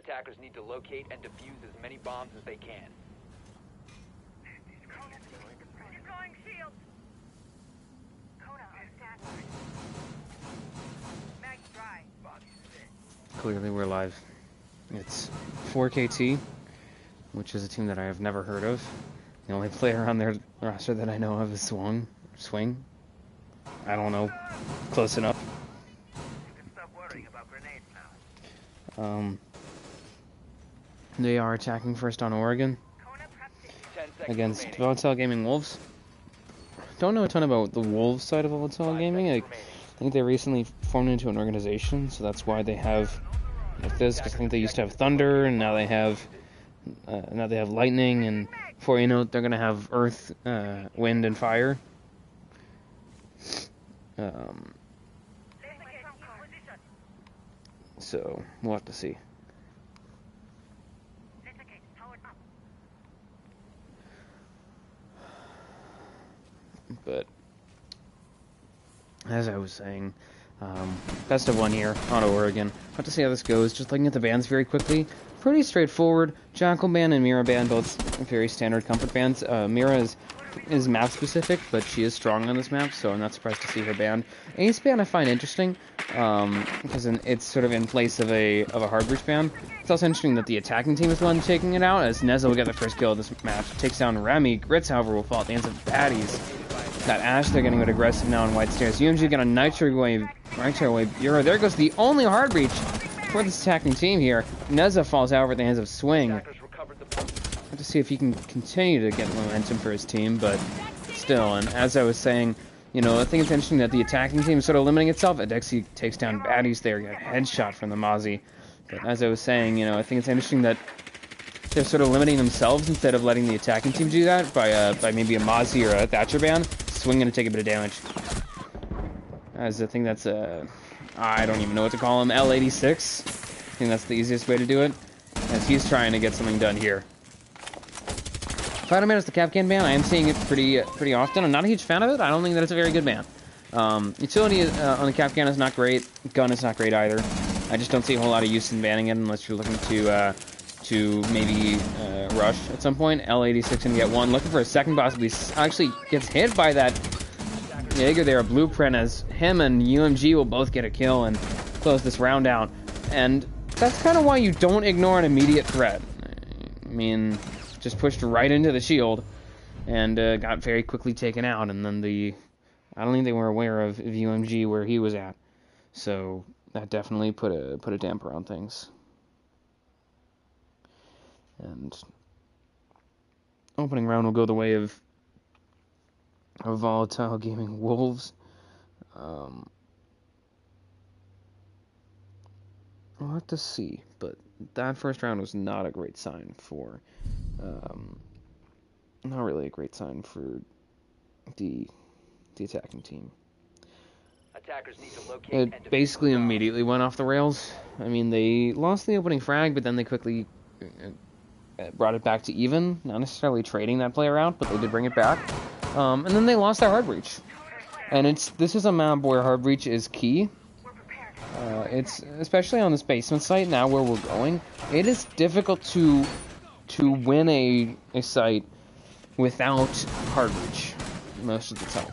Attackers need to locate and defuse as many bombs as they can. Deploying shield. Kona on standby. Mag dry. Clearly we're live. It's 4KT, which is a team that I have never heard of. The only player on their roster that I know of is Swing. I don't know. Close enough. You can stop worrying about grenades now. They are attacking first on Oregon Kona prep 10 seconds against remaining. Volatile Gaming Wolves. Don't know a ton about the Wolves side of Volatile 5 Gaming. I seconds remaining. think they recently formed into an organization, so that's why they have like this. Because I think they used to have Thunder, and now they have Lightning, and before you know it, they're gonna have Earth, Wind, and Fire. So we'll have to see. But as I was saying, best of 1 year on Oregon. Have to see how this goes. Just looking at the bands very quickly, pretty straightforward. Jackal Band and Mira Band, both very standard comfort bands. Mira is map specific, but she is strong on this map, so I'm not surprised to see her band. Ace Band I find interesting, because it's sort of in place of a hard breach band. It's also interesting that the attacking team is the one taking it out, as Neza will get the first kill of this match. Takes down Remy. Grits, however, will fall at the hands of Baddies. That Ash, they're getting a bit aggressive now on White Stairs. UMG got a Nitro Wave, Euro. There goes the only hard breach for this attacking team here. Neza falls out over at the hands of Swing. Attackers recovered the bomb. Have to see if he can continue to get momentum for his team, but still, and as I was saying, you know, I think it's interesting that the attacking team is sort of limiting itself. Adexi takes down Baddies there, got a headshot from the Mozzie. But as I was saying, you know, I think it's interesting that they're sort of limiting themselves instead of letting the attacking team do that by maybe a Mozzie or a Thatcher band. Swing gonna take a bit of damage. As I think that's I don't even know what to call him, L86. I think that's the easiest way to do it, as he's trying to get something done here. Spider-Man is the Kapkan ban. I am seeing it pretty often. I'm not a huge fan of it. I don't think that it's a very good ban. Utility on the Kapkan is not great. Gun is not great either. I just don't see a whole lot of use in banning it unless you're looking to maybe rush at some point. L86 gonna get one. Looking for a second, possibly. Actually gets hit by that Jaeger there. A blueprint as him and UMG will both get a kill and close this round out. And that's kind of why you don't ignore an immediate threat. I mean, just pushed right into the shield and got very quickly taken out. And then I don't think they were aware of UMG where he was at. So that definitely put a damper on things. And opening round will go the way of Volatile Gaming Wolves. We'll have to see, but that first round was not a great sign for, not really a great sign for the attacking team. Attackers need to locate and It defuse basically the bomb. immediately went off the rails. I mean, they lost the opening frag, but then they quickly brought it back to even. Not necessarily trading that player out, but they did bring it back. And then they lost their hard breach. And this is a map where hard breach is key. It's especially on this basement site now where we're going. It is difficult to win a site without hard breach most of the time.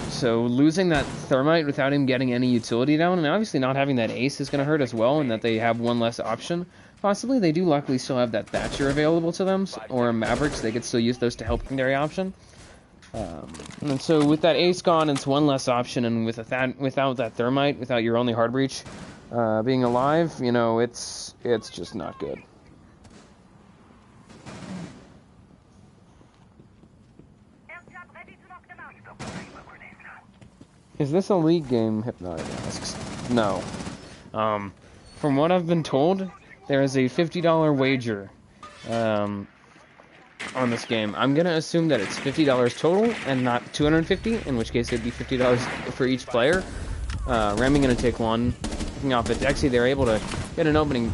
So losing that thermite without him getting any utility down, and obviously not having that ace is going to hurt as well, and that they have one less option. Possibly they do luckily still have that Thatcher available to them, or a Maverick, so they could still use those to help secondary option. And so with that ace gone, it's one less option, and without that thermite, without your only hard breach being alive, you know, it's just not good. Is this a league game? Hypnotic asks. No. From what I've been told, there is a $50 wager on this game. I'm gonna assume that it's $50 total and not $250, in which case it'd be $50 for each player. Remy gonna take one. Looking off at Dexy, they're able to get an opening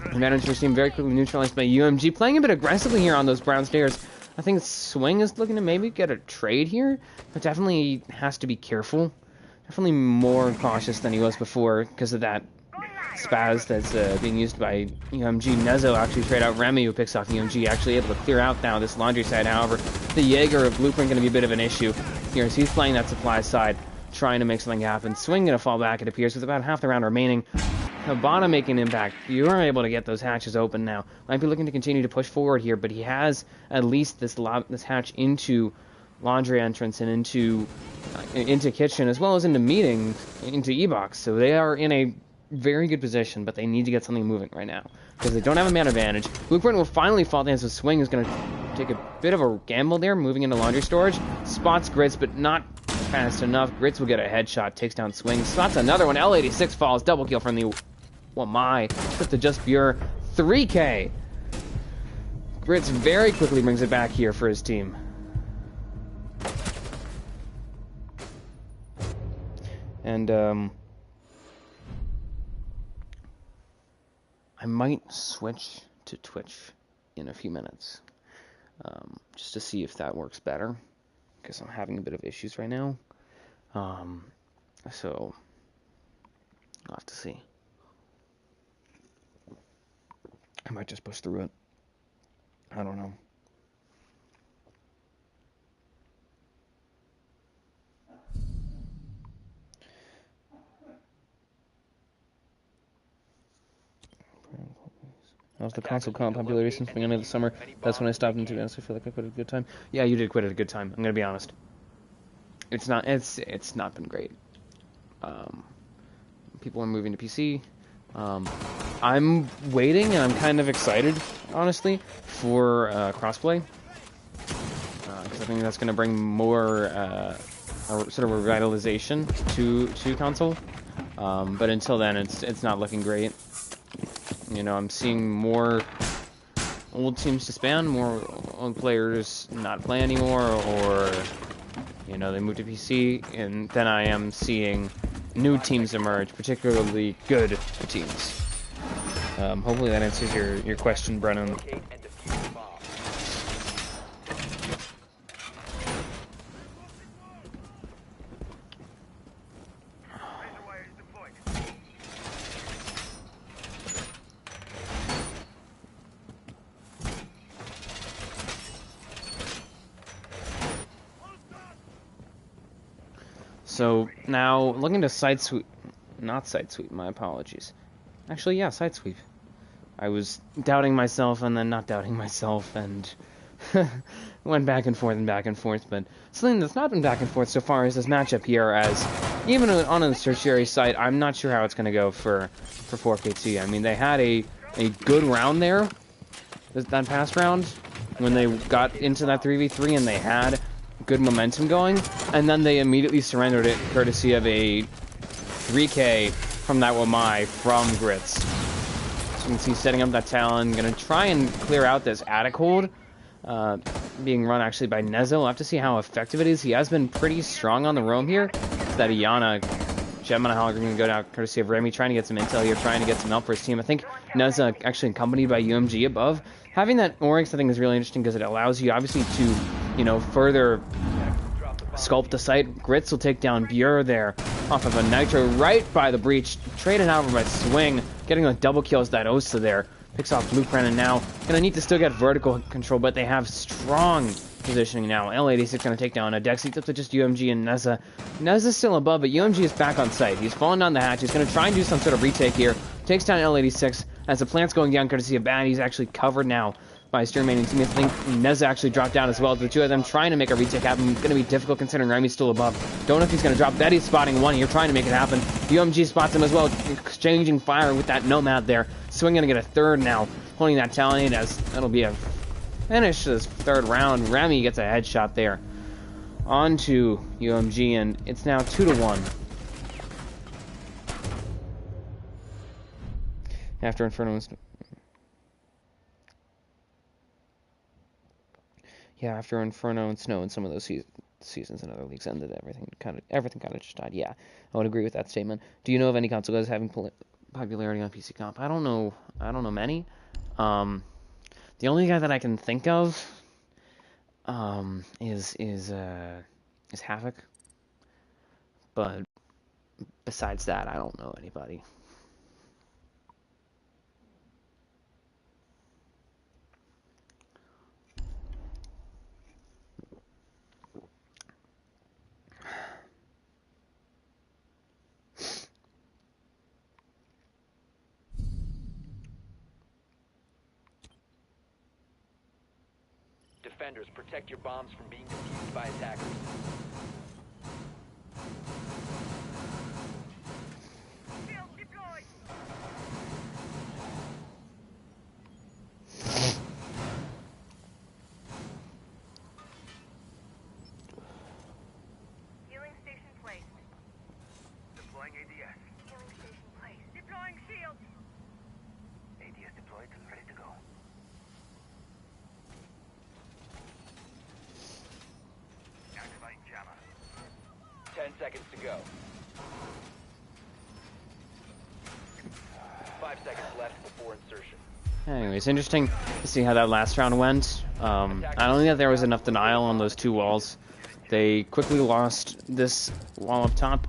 advantage for his team, very quickly neutralized by UMG. Playing a bit aggressively here on those brown stairs. I think Swing is looking to maybe get a trade here, but definitely has to be careful. Definitely more cautious than he was before because of that spaz that's being used by UMG. Nezo actually trade out Remy, who picks off UMG, actually able to clear out now this laundry side. However, the Jaeger of Blueprint going to be a bit of an issue here as he's playing that supply side, trying to make something happen. Swing going to fall back, it appears, with about half the round remaining. Habana making an impact. You are able to get those hatches open now. Might be looking to continue to push forward here, but he has at least this hatch into laundry entrance and into kitchen, as well as into meeting, into E-Box. So they are in a very good position, but they need to get something moving right now because they don't have a man advantage. Blueprint will finally fall down, so Swing is going to take a bit of a gamble there, moving into laundry storage. Spots Grits, but not fast enough. Grits will get a headshot, takes down Swing. Spots another one. L86 falls, double kill from the Wamai. Put to just pure 3K. Grits very quickly brings it back here for his team. And I might switch to Twitch in a few minutes, just to see if that works better, because I'm having a bit of issues right now. So I'll have to see. I might just push through it. I don't know. How's the console comp popularity since the beginning of the summer? That's when I stopped, and to be honest, I feel like I quit at a good time. Yeah, you did quit at a good time. I'm gonna be honest. It's not been great. People are moving to PC. I'm waiting, and I'm kind of excited, honestly, for crossplay, because I think that's going to bring more sort of revitalization to console. But until then, it's not looking great. You know, I'm seeing more old teams disband, more old players not play anymore, or you know, they move to PC, and then I am seeing new teams emerge, particularly good teams. Hopefully that answers your question, Brennan. Locate and defuse the bomb. Razor wire is deployed. So now looking to side sweep, not side sweep, my apologies. Actually, yeah, side sweep. I was doubting myself and then not doubting myself, and went back and forth, but something that's not been back and forth so far is this matchup here, as even on a tertiary site, I'm not sure how it's going to go for 4KT. I mean, they had a good round there, that past round, when they got into that 3v3 and they had good momentum going, and then they immediately surrendered it courtesy of a 3K from that Wamai from Grits. So you can see setting up that Talon, gonna try and clear out this attic hold, being run actually by Nezo. We'll have to see how effective it is. He has been pretty strong on the roam here. It's that Iana Gemini Hologram gonna go down courtesy of Remy, trying to get some intel here, trying to get some help for his team. I think Neza actually accompanied by UMG above. Having that Oryx I think is really interesting because it allows you obviously to, you know, further sculpt the site. Grits will take down Bure there off of a Nitro right by the breach. Traded out by Swing, getting a double kill as that Osa there. Picks off Blueprint, and now gonna need to still get vertical control, but they have strong positioning now. L86 gonna take down a Dex. It's up to just UMG and Neza. Neza's still above, but UMG is back on site. He's fallen down the hatch. He's gonna try and do some sort of retake here. Takes down L86 as the plant's going down courtesy of Bad. He's actually covered now by his remaining teammates. I think Neza actually dropped down as well. The two of them trying to make a retake happen. Going to be difficult considering Remy's still above. Don't know if he's going to drop. Betty's spotting one here, trying to make it happen. UMG spots him as well, exchanging fire with that Nomad there. Swing going to get a third now, holding that Talonade as that'll be a finish to this third round. Remy gets a headshot there onto UMG, and it's now 2-1. After Inferno was... Yeah, after Inferno and Snow and some of those seasons in other leagues ended, everything kind of just died. Yeah, I would agree with that statement. Do you know of any console guys having popularity on PC comp? I don't know many. The only guy that I can think of is Havoc. But besides that, I don't know anybody. defenders. Protect your bombs from being defused by attackers. Shield deployed. Healing station placed. Deploying ADS. Healing station placed. Deploying shield. ADS deployed and ready to go. Activating jammer. 10 seconds to go. 5 seconds left before insertion. Anyways, interesting to see how that last round went. I don't think that there was enough denial on those two walls. They quickly lost this wall up top.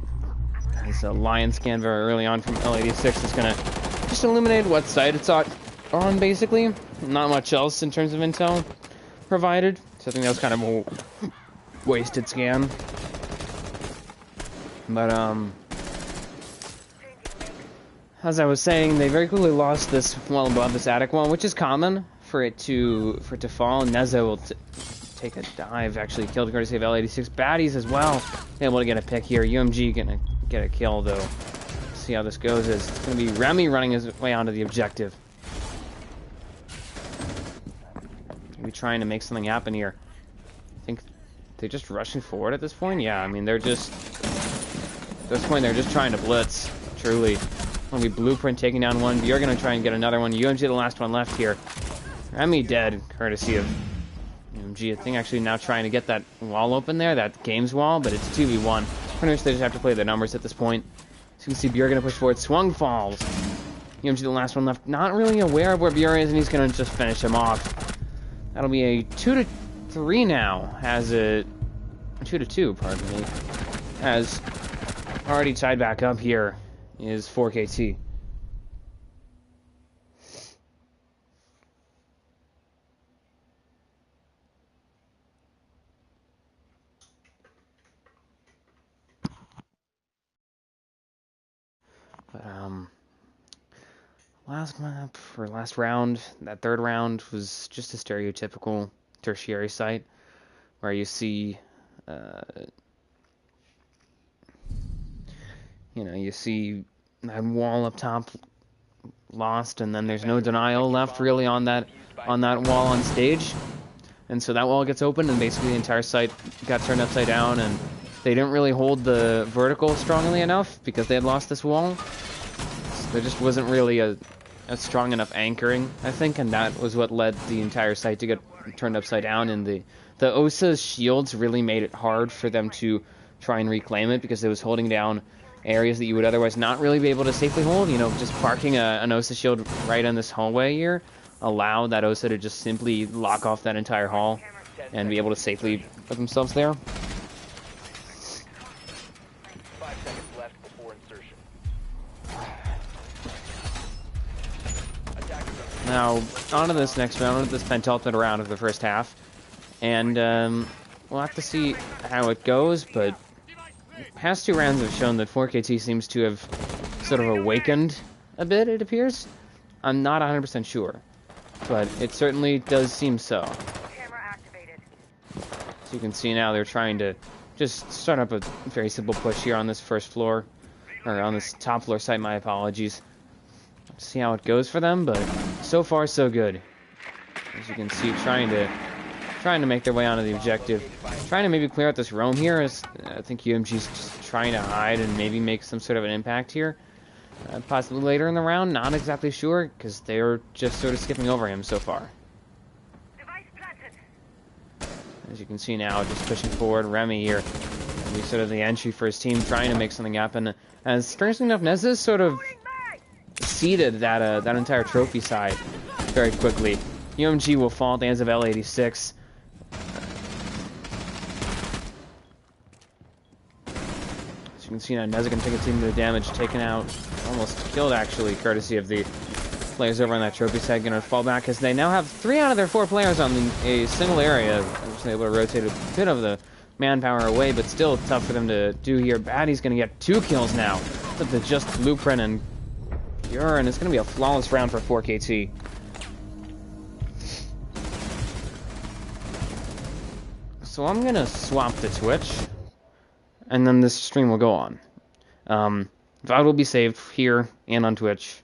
As a lion scan very early on from L86 is going to just illuminate what side it's on, basically. Not much else in terms of intel provided. So I think that was kind of a wasted scan. But, as I was saying, they very quickly lost this wall above this attic wall, which is common for it to fall. Neza will take a dive, actually killed courtesy of L86. Baddies as well, able to get a pick here. UMG gonna get a kill though. See how this goes. It's gonna be Remy running his way onto the objective. Maybe trying to make something happen here. I think they're just rushing forward at this point. Yeah, I mean at this point they're just trying to blitz. Truly. Gonna be Blueprint taking down one. You're gonna try and get another one. UMG the last one left here. Remy dead, courtesy of UMG. I think actually now trying to get that wall open there, that games wall, but it's 2v1. Pretty much they just have to play their numbers at this point. So you can see Bjorn gonna push forward. Swung falls. UMG the last one left. Not really aware of where Bjorn is, and he's gonna just finish him off. That'll be a 2-3 now. Has a 2-2, pardon me. Has already tied back up here. Is 4KT. But last map or last round, that third round was just a stereotypical tertiary site where you see you see that wall up top lost, and then there's no denial left really on that wall on stage. And so that wall gets opened, and basically the entire site got turned upside down, and they didn't really hold the vertical strongly enough because they had lost this wall. So there just wasn't really a strong enough anchoring, I think, and that was what led the entire site to get turned upside down. And the OSA's shields really made it hard for them to try and reclaim it because it was holding down areas that you would otherwise not really be able to safely hold. Just parking an OSA shield right in this hallway here allowed that OSA to just simply lock off that entire hall and be able to safely put themselves there. 5 seconds left before insertion. Now, on to this next round, this penultimate round of the first half. And we'll have to see how it goes, but past two rounds have shown that 4KT seems to have sort of awakened a bit, it appears. I'm not 100% sure, but it certainly does seem so. Camera activated. So you can see now they're trying to just start up a very simple push here on this first floor, or on this top floor site, my apologies. Let's see how it goes for them, but so far so good. As you can see, trying to make their way onto the objective. Trying to maybe clear out this roam here, as I think UMG's just trying to hide and maybe make some sort of an impact here. Possibly later in the round, not exactly sure, because they're just sort of skipping over him so far. Device planted. As you can see now, just pushing forward, Remy here. Remy sort of the entry for his team, trying to make something happen. As strangely enough, Neza sort of ceded that entire trophy side very quickly. UMG will fall at the hands of L86. As you can see now, Neza can take a team to the damage, taken out, almost killed actually, courtesy of the players over on that trophy side. Going to fall back as they now have 3 out of their 4 players on a single area, which able to rotate a bit of the manpower away, but still tough for them to do here. Baddie's going to get 2 kills now. But the just Blueprint and Bjorn. It's going to be a flawless round for 4KT. So I'm gonna swap to Twitch, and then this stream will go on. VOD will be saved here and on Twitch.